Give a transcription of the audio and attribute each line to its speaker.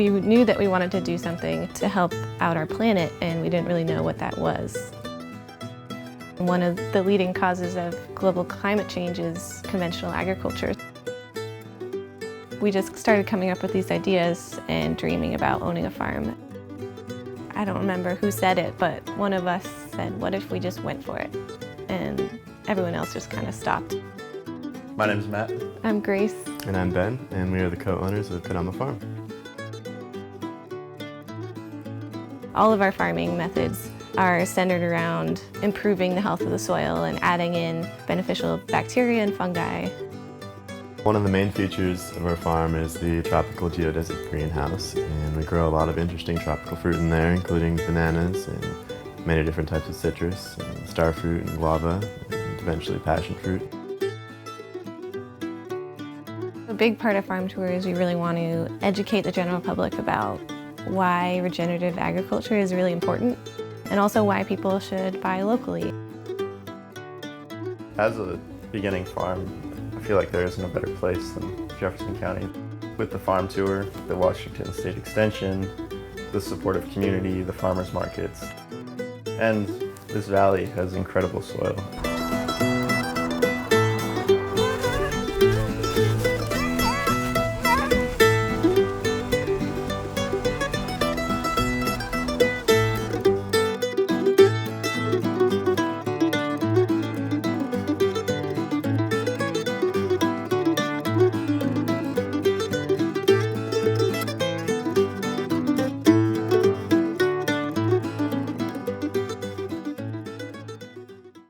Speaker 1: We knew that we wanted to do something to help out our planet, and we didn't really know what that was. One of the leading causes of global climate change is conventional agriculture. We just started coming up with these ideas and dreaming about owning a farm. I don't remember who said it, but one of us said, what if we just went for it? And everyone else just kind of stopped.
Speaker 2: My name's Matt.
Speaker 1: I'm Grace.
Speaker 3: And I'm Ben, and we are the co-owners of Kodama Farm.
Speaker 1: All of our farming methods are centered around improving the health of the soil and adding in beneficial bacteria and fungi.
Speaker 3: One of the main features of our farm is the tropical geodesic greenhouse, and we grow a lot of interesting tropical fruit in there, including bananas and many different types of citrus, and star fruit and guava, and eventually passion fruit.
Speaker 1: A big part of Farm Tour is we really want to educate the general public about why regenerative agriculture is really important, and also why people should buy locally.
Speaker 2: As a beginning farm, I feel like there isn't a better place than Jefferson County. With the farm tour, the Washington State Extension, the supportive community, the farmers markets, and this valley has incredible soil.